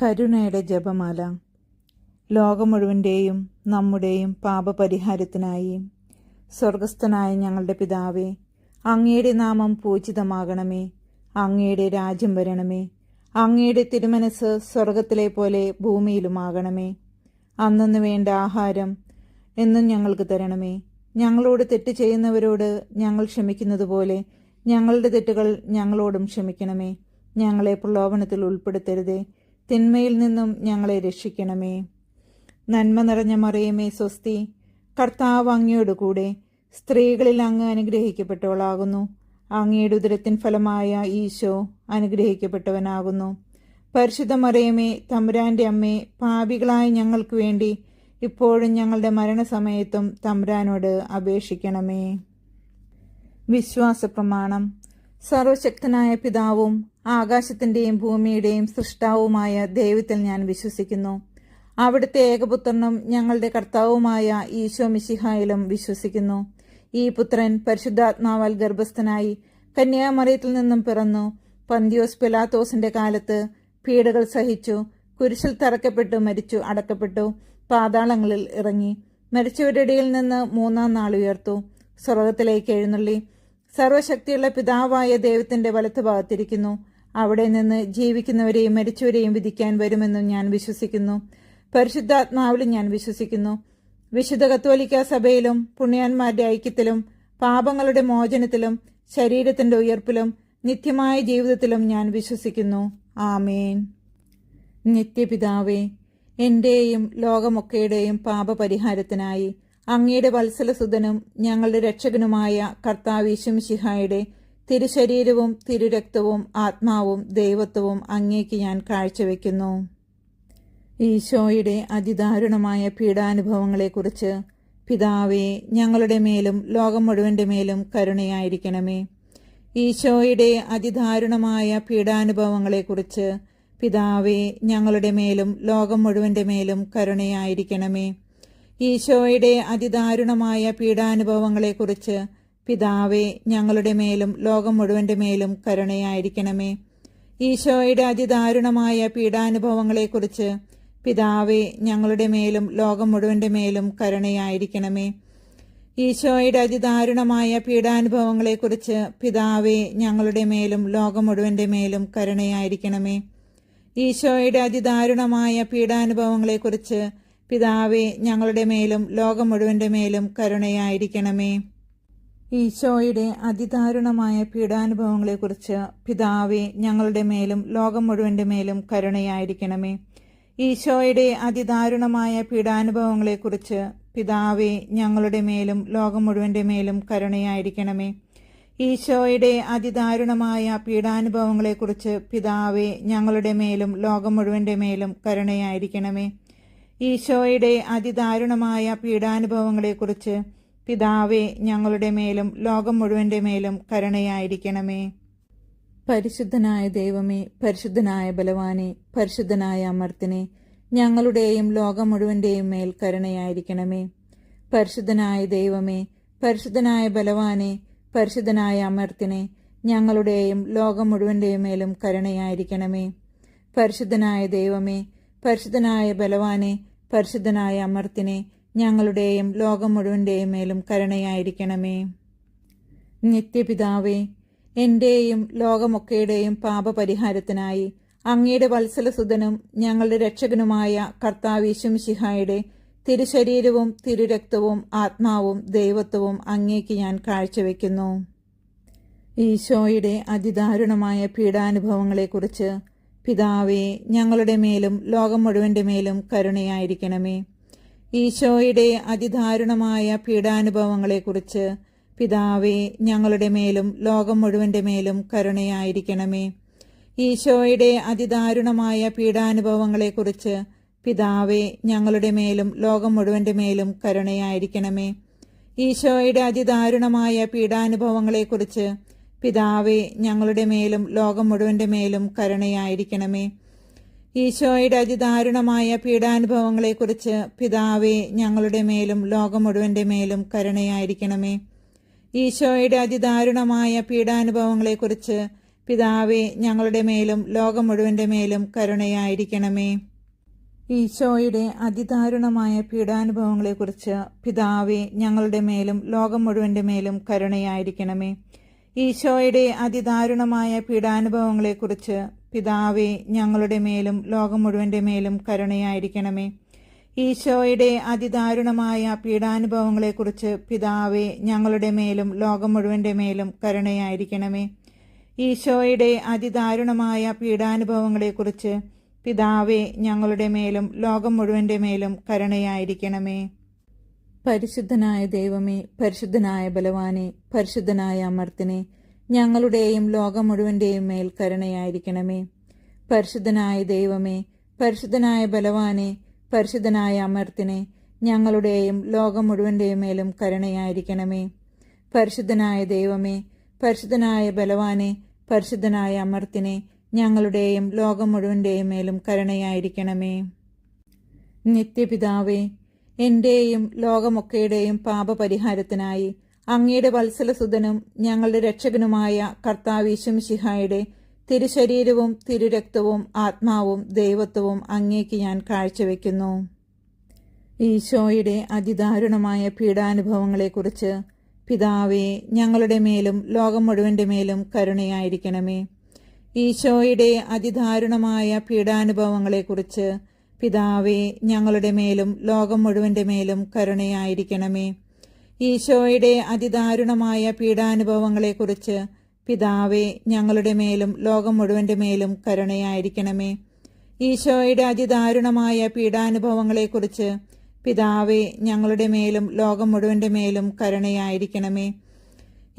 കരുണയുടെ ജപമാല. ലോകം മുഴുവൻ്റെയും നമ്മുടെയും പാപപരിഹാരത്തിനായി. സ്വർഗസ്ഥനായ ഞങ്ങളുടെ പിതാവേ, അങ്ങയുടെ നാമം പൂജിതമാകണമേ. അങ്ങയുടെ രാജ്യം വരണമേ. അങ്ങയുടെ തിരുമനസ് സ്വർഗത്തിലെ പോലെ ഭൂമിയിലുമാകണമേ. അന്നന്ന് വേണ്ട ആഹാരം എന്നും ഞങ്ങൾക്ക് തരണമേ. ഞങ്ങളോട് തെറ്റ് ചെയ്യുന്നവരോട് ഞങ്ങൾ ക്ഷമിക്കുന്നത് പോലെ ഞങ്ങളുടെ തെറ്റുകൾ ഞങ്ങളോടും ക്ഷമിക്കണമേ. ഞങ്ങളെ പ്രലോഭനത്തിൽ ഉൾപ്പെടുത്തരുതേ, തിന്മയിൽ നിന്നും ഞങ്ങളെ രക്ഷിക്കണമേ. നന്മ നിറഞ്ഞ മറിയമേ സ്വസ്തി, കർത്താവ് അങ്ങയോട് കൂടെ സ്ത്രീകളിൽ അങ്ങ് അനുഗ്രഹിക്കപ്പെട്ടവളാകുന്നു. അങ്ങയുടെ ഉദരത്തിൻ ഫലമായ ഈശോ അനുഗ്രഹിക്കപ്പെട്ടവനാകുന്നു. പരിശുദ്ധ മറിയമേ തമ്പുരാന്റെ അമ്മേ, പാപികളായ ഞങ്ങൾക്ക് വേണ്ടി ഇപ്പോഴും ഞങ്ങളുടെ മരണസമയത്തും തമ്പുരാനോട് അപേക്ഷിക്കണമേ. വിശ്വാസ പ്രമാണം. സർവശക്തനായ പിതാവും ആകാശത്തിന്റെയും ഭൂമിയുടെയും സൃഷ്ടാവുമായ ദൈവത്തിൽ ഞാൻ വിശ്വസിക്കുന്നു. അവിടുത്തെ ഏകപുത്രനും ഞങ്ങളുടെ കർത്താവുമായ ഈശോ മിശിഹായിലും വിശ്വസിക്കുന്നു. ഈ പുത്രൻ പരിശുദ്ധാത്മാവാൽ ഗർഭസ്ഥനായി കന്യാമറിയത്തിൽ നിന്നും പിറന്നു. പന്തിയോസ് പിലാത്തോസിന്റെ കാലത്ത് പീഡകൾ സഹിച്ചു, കുരിശിൽ തറക്കപ്പെട്ടു, മരിച്ചു, അടക്കപ്പെട്ടു, പാതാളങ്ങളിൽ ഇറങ്ങി, മരിച്ചവരുടെ ഇടയിൽ നിന്ന് മൂന്നാം നാൾ ഉയർത്തു, സ്വർഗത്തിലേക്ക് എഴുന്നള്ളി, സർവശക്തിയുള്ള പിതാവായ ദൈവത്തിന്റെ വലത്തുഭാഗത്തിരിക്കുന്നു. അവിടെ നിന്ന് ജീവിക്കുന്നവരെയും മരിച്ചവരെയും വിധിക്കാൻ വരുമെന്നും ഞാൻ വിശ്വസിക്കുന്നു. പരിശുദ്ധാത്മാവിലും ഞാൻ വിശ്വസിക്കുന്നു. വിശുദ്ധ കത്തോലിക്ക സഭയിലും പുണ്യാന്മാരുടെ ഐക്യത്തിലും പാപങ്ങളുടെ മോചനത്തിലും ശരീരത്തിന്റെ ഉയർപ്പിലും നിത്യമായ ജീവിതത്തിലും ഞാൻ വിശ്വസിക്കുന്നു. ആമേൻ. നിത്യപിതാവേ, എന്റെയും ലോകമൊക്കെയുടെയും പാപപരിഹാരത്തിനായി അങ്ങയുടെ വത്സലസുതനും ഞങ്ങളുടെ രക്ഷകനുമായ കർത്താവ് യേശു മിശിഹായുടെ തിരുശരീരവും തിരുരക്തവും ആത്മാവും ദൈവത്വവും അങ്ങേക്ക് ഞാൻ കാഴ്ചവെക്കുന്നു. ഈശോയുടെ അതിദാരുണമായ പീഡാനുഭവങ്ങളെക്കുറിച്ച് പിതാവേ, ഞങ്ങളുടെ മേലും ലോകം മുഴുവന്റെ മേലും കരുണയായിരിക്കണമേ. ഈശോയുടെ അതിദാരുണമായ പീഡാനുഭവങ്ങളെക്കുറിച്ച് പിതാവേ, ഞങ്ങളുടെ മേലും ലോകം മുഴുവന്റെ മേലും കരുണയായിരിക്കണമേ. ഈശോയുടെ അതിദാരുണമായ പീഡാനുഭവങ്ങളെക്കുറിച്ച് പിതാവേ, ഞങ്ങളുടെ മേലും ലോകം മുഴുവന്റെ മേലും കരുണയായിരിക്കണമേ. ഈശോയുടെ അതിദാരുണമായ പീഡാനുഭവങ്ങളെക്കുറിച്ച് പിതാവേ, ഞങ്ങളുടെ മേലും ലോകം മുഴുവന്റെ മേലും കരുണയായിരിക്കണമേ. ഈശോയുടെ അതിദാരുണമായ പീഡാനുഭവങ്ങളെക്കുറിച്ച് പിതാവേ, ഞങ്ങളുടെ മേലും ലോകം മുഴുവന്റെ മേലും കരുണയായിരിക്കണമേ. ഈശോയുടെ അതിദാരുണമായ പീഡാനുഭവങ്ങളെക്കുറിച്ച് പിതാവേ, ഞങ്ങളുടെ മേലും ലോകം മുഴുവന്റെ മേലും കരുണയായിരിക്കണമേ. ഈശോയുടെ അതിദാരുണമായ പീഡാനുഭവങ്ങളെക്കുറിച്ച് പിതാവേ, ഞങ്ങളുടെ മേലും ലോകം മുഴുവന്റെ മേലും കരുണയായിരിക്കണമേ. ഈശോയുടെ അതിദാരുണമായ പീഡാനുഭവങ്ങളെക്കുറിച്ച് പിതാവേ, ഞങ്ങളുടെ മേലും ലോകം മുഴുവന്റെ മേലും കരുണയായിരിക്കണമേ. ഈശോയുടെ അതിദാരുണമായ പീഡാനുഭവങ്ങളെക്കുറിച്ച് പിതാവേ, ഞങ്ങളുടെ മേലും ലോകം മുഴുവന്റെ മേലും കരുണയായിരിക്കണമേ. ഈശോയുടെ അതിദാരുണമായ പീഡാനുഭവങ്ങളെക്കുറിച്ച് പിതാവേ, ഞങ്ങളുടെ മേലും ലോകം മുഴുവന്റെ മേലും കരുണയായിരിക്കണമേ. പരിശുദ്ധനായ ദൈവമേ, പരിശുദ്ധനായ ബലവാനെ, പരിശുദ്ധനായ അമർത്തിനെ, ഞങ്ങളുടെയും ലോകം മുഴുവന്റെയും മേൽ കരുണയായിരിക്കണമേ. പരിശുദ്ധനായ ദൈവമേ, പരിശുദ്ധനായ ബലവാനെ, പരിശുദ്ധനായ അമർത്തിനെ, ഞങ്ങളുടെയും ലോകം മുഴുവന്റെയും മേലും കരുണയായിരിക്കണമേ. പരിശുദ്ധനായ ദൈവമേ, പരിശുദ്ധനായ ബലവാനെ, പരിശുദ്ധനായ അമർത്തിനെ, ഞങ്ങളുടെയും ലോകം മുഴുവന്റെയും മേലും കരുണയായിരിക്കണമേ. നിത്യപിതാവേ, എന്റെയും ലോകമൊക്കെയുടെയും പാപപരിഹാരത്തിനായി അങ്ങയുടെ വത്സലസുതനും ഞങ്ങളുടെ രക്ഷകനുമായ കർത്താവ് യേശു മിശിഹായുടെ തിരുശരീരവും തിരുരക്തവും ആത്മാവും ദൈവത്വവും അങ്ങേക്ക് ഞാൻ കാഴ്ചവെക്കുന്നു. ഈശോയുടെ അതിദാരുണമായ പീഡാനുഭവങ്ങളെക്കുറിച്ച് പിതാവേ, ഞങ്ങളുടെ മേലും ലോകം മുഴുവന്റെ മേലും കരുണയായിരിക്കണമേ. ഈശോയുടെ അതിദാരുണമായ പീഡാനുഭവങ്ങളെക്കുറിച്ച് പിതാവേ, ഞങ്ങളുടെ മേലും ലോകം മുഴുവന്റെ മേലും കരുണയായിരിക്കണമേ. ഈശോയുടെ അതിദാരുണമായ പീഡാനുഭവങ്ങളെക്കുറിച്ച് പിതാവേ, ഞങ്ങളുടെ മേലും ലോകം മുഴുവന്റെ മേലും കരുണയായിരിക്കണമേ. ഈശോയുടെ അതിദാരുണമായ പീഡാനുഭവങ്ങളെക്കുറിച്ച് പിതാവേ, ഞങ്ങളുടെ മേലും ലോകം മുഴുവന്റെ മേലും കരുണയായിരിക്കണമേ. ഈശോയുടെ അതിദാരുണമായ പീഡാനുഭവങ്ങളെക്കുറിച്ച് പിതാവേ, ഞങ്ങളുടെ മേലും ലോകം മുഴുവന്റെ മേലും കരുണയായിരിക്കണമേ. ഈശോയുടെ അതിദാരുണമായ പീഡാനുഭവങ്ങളെക്കുറിച്ച് പിതാവേ, ഞങ്ങളുടെ മേലും ലോകം മുഴുവൻ്റെ മേലും കരുണയായിരിക്കണമേ. ഈശോയുടെ അതിദാരുണമായ പീഡാനുഭവങ്ങളെക്കുറിച്ച് പിതാവേ, ഞങ്ങളുടെ മേലും ലോകം മുഴുവൻ്റെ മേലും കരുണയായിരിക്കണമേ. ഈശോയുടെ അതിദാരുണമായ പീഡാനുഭവങ്ങളെക്കുറിച്ച് പിതാവേ, ഞങ്ങളുടെ മേലും ലോകം മുഴുവൻ്റെ മേലും കരുണയായിരിക്കണമേ. ഈശോയുടെ അതിദാരുണമായ പീഡാനുഭവങ്ങളെക്കുറിച്ച് പിതാവേ, ഞങ്ങളുടെ മേലും ലോകം മുഴുവൻ്റെ മേലും കരുണയായിരിക്കണമേ. ഈശോയുടെ അതിദാരുണമായ പീഡാനുഭവങ്ങളെക്കുറിച്ച് പിതാവേ, ഞങ്ങളുടെ മേലും ലോകം മുഴുവൻ്റെ മേലും കരുണയായിരിക്കണമേ. പരിശുദ്ധനായ ദൈവമേ, പരിശുദ്ധനായ ബലവാനെ, പരിശുദ്ധനായ അമർത്തിനെ, ഞങ്ങളുടെയും ലോകം മുഴുവൻ്റെയും മേൽ കരുണയായിരിക്കണമേ. പരിശുദ്ധനായ ദൈവമേ, പരിശുദ്ധനായ ബലവാനെ, പരിശുദ്ധനായ അമർത്തിനെ, ഞങ്ങളുടെയും ലോകം മുഴുവൻ്റെയും മേലും കരുണയായിരിക്കണമേ. പരിശുദ്ധനായ ദൈവമേ, പരിശുദ്ധനായ ബലവാനെ, പരിശുദ്ധനായ അമർത്തിനെ, ഞങ്ങളുടെയും ലോകം മുഴുവൻ്റെയും മേലും കരുണയായിരിക്കണമേ. നിത്യപിതാവേ, എന്റെയും ലോകമൊക്കെയുടെയും പാപപരിഹാരത്തിനായി അങ്ങയുടെ വത്സലസുതനും ഞങ്ങളുടെ രക്ഷകനുമായ കർത്താവ് മിശിഹായുടെ തിരുശരീരവും തിരുരക്തവും ആത്മാവും ദൈവത്വവും അങ്ങേക്ക് ഞാൻ കാഴ്ചവെക്കുന്നു. ഈശോയുടെ അതിദാരുണമായ പീഡാനുഭവങ്ങളെക്കുറിച്ച് പിതാവേ, ഞങ്ങളുടെ മേലും ലോകം മുഴുവൻ്റെ മേലും കരുണയായിരിക്കണമേ. ഈശോയുടെ അതിദാരുണമായ പീഡാനുഭവങ്ങളെക്കുറിച്ച് പിതാവേ, ഞങ്ങളുടെ മേലും ലോകം മുഴുവൻ്റെ മേലും കരുണയായിരിക്കണമേ. ഈശോയുടെ അതിദാരുണമായ പീഡാനുഭവങ്ങളെക്കുറിച്ച് പിതാവേ, ഞങ്ങളുടെ മേലും ലോകം മുഴുവൻ്റെ മേലും കരുണയായിരിക്കണമേ. ഈശോയുടെ അതിദാരുണമായ പീഡാനുഭവങ്ങളെക്കുറിച്ച് പിതാവേ, ഞങ്ങളുടെ മേലും ലോകം മുഴുവൻ്റെ മേലും കരുണയായിരിക്കണമേ.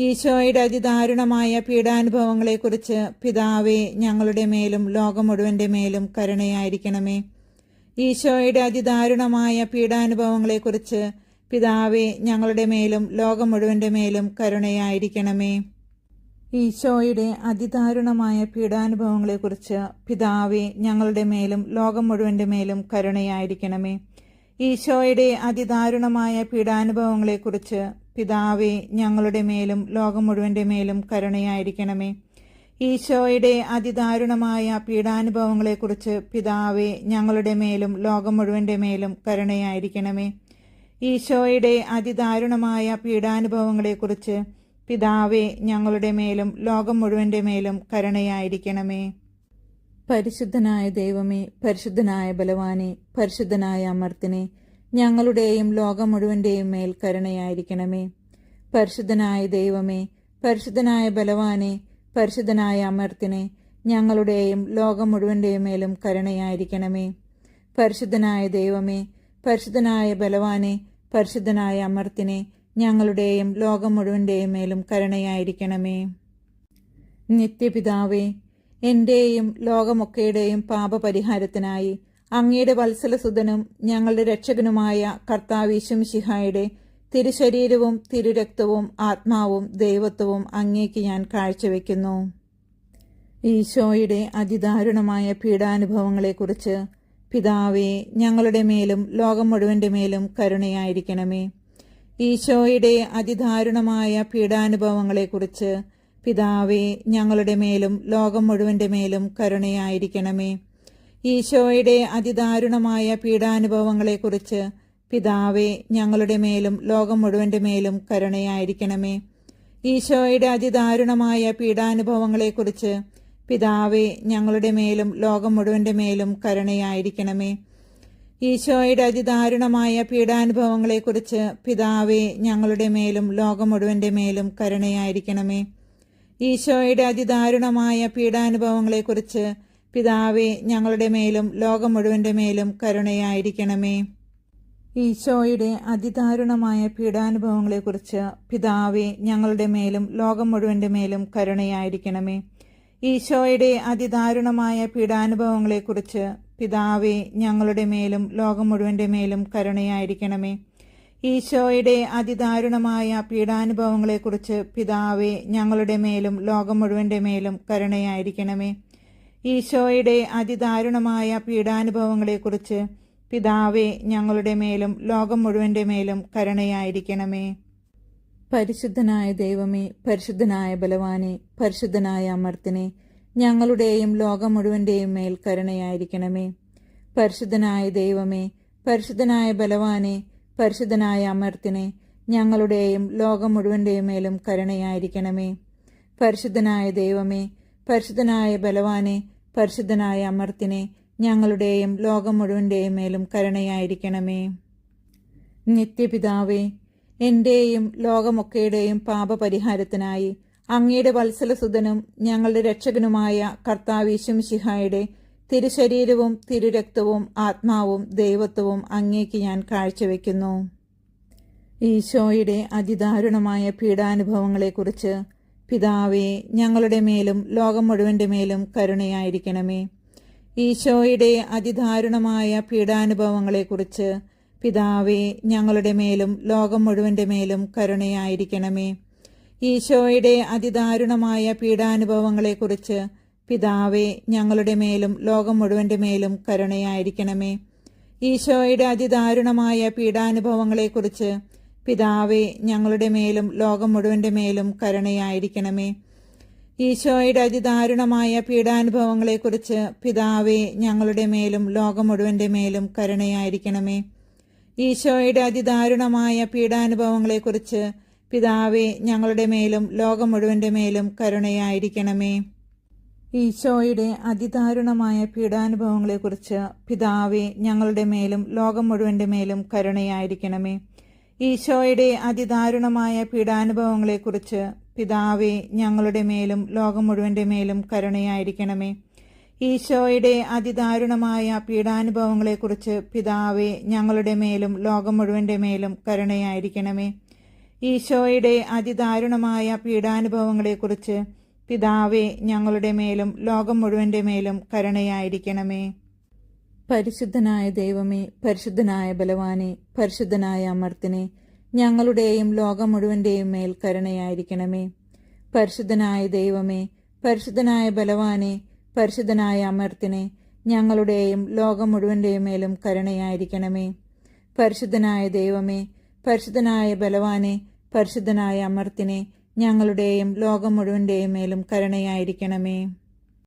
ഈശോയുടെ അതിദാരുണമായ പീഡാനുഭവങ്ങളെക്കുറിച്ച് പിതാവേ, ഞങ്ങളുടെ മേലും ലോകം മുഴുവൻ്റെ മേലും കരുണയായിരിക്കണമേ. ഈശോയുടെ അതിദാരുണമായ പീഡാനുഭവങ്ങളെക്കുറിച്ച് പിതാവേ, ഞങ്ങളുടെ മേലും ലോകം മുഴുവൻ്റെ മേലും കരുണയായിരിക്കണമേ. ഈശോയുടെ അതിദാരുണമായ പീഡാനുഭവങ്ങളെക്കുറിച്ച് പിതാവേ, ഞങ്ങളുടെ മേലും ലോകം മുഴുവൻ്റെ മേലും കരുണയായിരിക്കണമേ. ഈശോയുടെ അതിദാരുണമായ പീഡാനുഭവങ്ങളെക്കുറിച്ച് പിതാവേ, ഞങ്ങളുടെ മേലും ലോകം മുഴുവൻ്റെ മേലും കരുണയായിരിക്കണമേ. ഈശോയുടെ അതിദാരുണമായ പീഡാനുഭവങ്ങളെക്കുറിച്ച് പിതാവേ, ഞങ്ങളുടെ മേലും ലോകം മുഴുവൻ്റെ മേലും കരുണയായിരിക്കണമേ. ഈശോയുടെ അതിദാരുണമായ പീഡാനുഭവങ്ങളെക്കുറിച്ച് പിതാവേ, ഞങ്ങളുടെ മേലും ലോകം മുഴുവൻ്റെ മേലും കരുണയായിരിക്കണമേ. പരിശുദ്ധനായ ദൈവമേ, പരിശുദ്ധനായ ബലവാനെ, പരിശുദ്ധനായ അമർത്തിനെ, ഞങ്ങളുടെയും ലോകം മുഴുവൻ്റെയും മേൽ കരുണയായിരിക്കണമേ. പരിശുദ്ധനായ ദൈവമേ, പരിശുദ്ധനായ ബലവാനെ, പരിശുദ്ധനായ അമർത്തിനെ, ഞങ്ങളുടെയും ലോകം മുഴുവൻ്റെയും മേലും കരുണയായിരിക്കണമേ. പരിശുദ്ധനായ ദൈവമേ, പരിശുദ്ധനായ ബലവാനെ, പരിശുദ്ധനായ അമർത്തിനെ, ഞങ്ങളുടെയും ലോകം മുഴുവൻ്റെയും മേലും കരുണയായിരിക്കണമേ. നിത്യപിതാവേ, എന്റെയും ലോകമൊക്കെയുടെയും പാപപരിഹാരത്തിനായി അങ്ങയുടെ വത്സലസുതനും ഞങ്ങളുടെ രക്ഷകനുമായ കർത്താവ് മിശിഹായുടെ തിരുശരീരവും തിരുരക്തവും ആത്മാവും ദൈവത്വവും അങ്ങേക്ക് ഞാൻ കാഴ്ചവെക്കുന്നു. ഈശോയുടെ അതിദാരുണമായ പീഡാനുഭവങ്ങളെക്കുറിച്ച് പിതാവേ, ഞങ്ങളുടെ മേലും ലോകം മുഴുവൻ്റെ മേലും കരുണയായിരിക്കണമേ. ഈശോയുടെ അതിദാരുണമായ പീഡാനുഭവങ്ങളെക്കുറിച്ച് പിതാവേ, ഞങ്ങളുടെ മേലും ലോകം മുഴുവൻ്റെ മേലും കരുണയായിരിക്കണമേ. ഈശോയുടെ അതിദാരുണമായ പീഡാനുഭവങ്ങളെക്കുറിച്ച് പിതാവേ, ഞങ്ങളുടെ മേലും ലോകം മുഴുവൻ്റെ മേലും കരുണയായിരിക്കണമേ. ഈശോയുടെ അതിദാരുണമായ പീഡാനുഭവങ്ങളെക്കുറിച്ച് പിതാവേ, ഞങ്ങളുടെ മേലും ലോകം മുഴുവൻ്റെ മേലും കരുണയായിരിക്കണമേ. ഈശോയുടെ അതിദാരുണമായ പീഡാനുഭവങ്ങളെക്കുറിച്ച് പിതാവേ, ഞങ്ങളുടെ മേലും ലോകം മുഴുവൻ്റെ മേലും കരുണയായിരിക്കണമേ. ഈശോയുടെ അതിദാരുണമായ പീഡാനുഭവങ്ങളെക്കുറിച്ച് പിതാവേ, ഞങ്ങളുടെ മേലും ലോകം മുഴുവൻ്റെ മേലും കരുണയായിരിക്കണമേ. ഈശോയുടെ അതിദാരുണമായ പീഡാനുഭവങ്ങളെക്കുറിച്ച് പിതാവേ, ഞങ്ങളുടെ മേലും ലോകം മുഴുവൻ്റെ മേലും കരുണയായിരിക്കണമേ. ഈശോയുടെ അതിദാരുണമായ പീഡാനുഭവങ്ങളെക്കുറിച്ച് പിതാവേ, ഞങ്ങളുടെ മേലും ലോകം മുഴുവൻ്റെ മേലും കരുണയായിരിക്കണമേ. ഈശോയുടെ അതിദാരുണമായ പീഡാനുഭവങ്ങളെക്കുറിച്ച് പിതാവേ, ഞങ്ങളുടെ മേലും ലോകം മുഴുവൻ്റെ മേലും കരുണയായിരിക്കണമേ. ഈശോയുടെ അതിദാരുണമായ പീഡാനുഭവങ്ങളെക്കുറിച്ച് പിതാവേ, ഞങ്ങളുടെ മേലും ലോകം മുഴുവൻ്റെ മേലും കരുണയായിരിക്കണമേ. പരിശുദ്ധനായ ദൈവമേ, പരിശുദ്ധനായ ബലവാനെ, പരിശുദ്ധനായ അമർത്തിനെ, ഞങ്ങളുടെയും ലോകം മുഴുവന്റെയും മേൽ കരുണയായിരിക്കണമേ. പരിശുദ്ധനായ ദൈവമേ, പരിശുദ്ധനായ ബലവാനെ, പരിശുദ്ധനായ അമർത്തിനെ, ഞങ്ങളുടെയും ലോകം മുഴുവന്റെയും മേലും കരുണയായിരിക്കണമേ. പരിശുദ്ധനായ ദൈവമേ, പരിശുദ്ധനായ ബലവാനെ, പരിശുദ്ധനായ അമർത്തിനെ, ഞങ്ങളുടെയും ലോകം മുഴുവന്റെയും മേലും കരുണയായിരിക്കണമേ. നിത്യപിതാവേ, എന്റെയും ലോകമൊക്കെയുടെയും പാപപരിഹാരത്തിനായി അങ്ങയുടെ വത്സലസുതനും ഞങ്ങളുടെ രക്ഷകനുമായ കർത്താവ് യേശുമിശിഹായുടെ തിരുശരീരവും തിരുരക്തവും ആത്മാവും ദൈവത്വവും അങ്ങേക്ക് ഞാൻ കാഴ്ചവെക്കുന്നു. ഈശോയുടെ അതിദാരുണമായ പീഡാനുഭവങ്ങളെക്കുറിച്ച് പിതാവേ, ഞങ്ങളുടെ മേലും ലോകം മുഴുവന്റെ മേലും കരുണയായിരിക്കണമേ. ഈശോയുടെ അതിദാരുണമായ പീഡാനുഭവങ്ങളെക്കുറിച്ച് പിതാവേ, ഞങ്ങളുടെ മേലും ലോകം മുഴുവന്റെ മേലും കരുണയായിരിക്കണമേ. ഈശോയുടെ അതിദാരുണമായ പീഡാനുഭവങ്ങളെക്കുറിച്ച് പിതാവേ, ഞങ്ങളുടെ മേലും ലോകം മുഴുവന്റെ മേലും കരുണയായിരിക്കണമേ. ഈശോയുടെ അതിദാരുണമായ പീഡാനുഭവങ്ങളെക്കുറിച്ച് പിതാവേ, ഞങ്ങളുടെ മേലും ലോകം മുഴുവന്റെ മേലും കരുണയായിരിക്കണമേ. ഈശോയുടെ അതിദാരുണമായ പീഡാനുഭവങ്ങളെക്കുറിച്ച് പിതാവേ, ഞങ്ങളുടെ മേലും ലോകം മുഴുവന്റെ മേലും കരുണയായിരിക്കണമേ. ഈശോയുടെ അതിദാരുണമായ പീഡാനുഭവങ്ങളെക്കുറിച്ച് പിതാവേ, ഞങ്ങളുടെ മേലും ലോകം മുഴുവന്റെ മേലും കരുണയായിരിക്കണമേ. ഈശോയുടെ അതിദാരുണമായ പീഡാനുഭവങ്ങളെക്കുറിച്ച് പിതാവേ, ഞങ്ങളുടെ മേലും ലോകം മുഴുവന്റെ മേലും കരുണയായിരിക്കണമേ. ഈശോയുടെ അതിദാരുണമായ പീഡാനുഭവങ്ങളെക്കുറിച്ച് പിതാവേ, ഞങ്ങളുടെ മേലും ലോകം മുഴുവന്റെ മേലും കരുണയായിരിക്കണമേ. ഈശോയുടെ അതിദാരുണമായ പീഡാനുഭവങ്ങളെക്കുറിച്ച് പിതാവേ, ഞങ്ങളുടെ മേലും ലോകം മുഴുവന്റെ മേലും കരുണയായിരിക്കണമേ. ഈശോയുടെ അതിദാരുണമായ പീഡാനുഭവങ്ങളെക്കുറിച്ച് പിതാവേ, ഞങ്ങളുടെ മേലും ലോകം മുഴുവന്റെ മേലും കരുണയായിരിക്കണമേ. പരിശുദ്ധനായ ദൈവമേ, പരിശുദ്ധനായ ബലവാനെ, പരിശുദ്ധനായ അമർത്തിനെ, ഞങ്ങളുടെയും ലോകം മുഴുവന്റെയും മേൽ കരുണയായിരിക്കണമേ. പരിശുദ്ധനായ ദൈവമേ, പരിശുദ്ധനായ ബലവാനെ, പരിശുദ്ധനായ അമർത്തിനെ, ഞങ്ങളുടെയും ലോകം മുഴുവന്റെയും മേലും കരുണയായിരിക്കണമേ. പരിശുദ്ധനായ ദൈവമേ, പരിശുദ്ധനായ ബലവാനെ, പരിശുദ്ധനായ അമർത്തിനെ, ഞങ്ങളുടെയും ലോകം മുഴുവന്റെയും മേലും കരുണയായിരിക്കണമേ.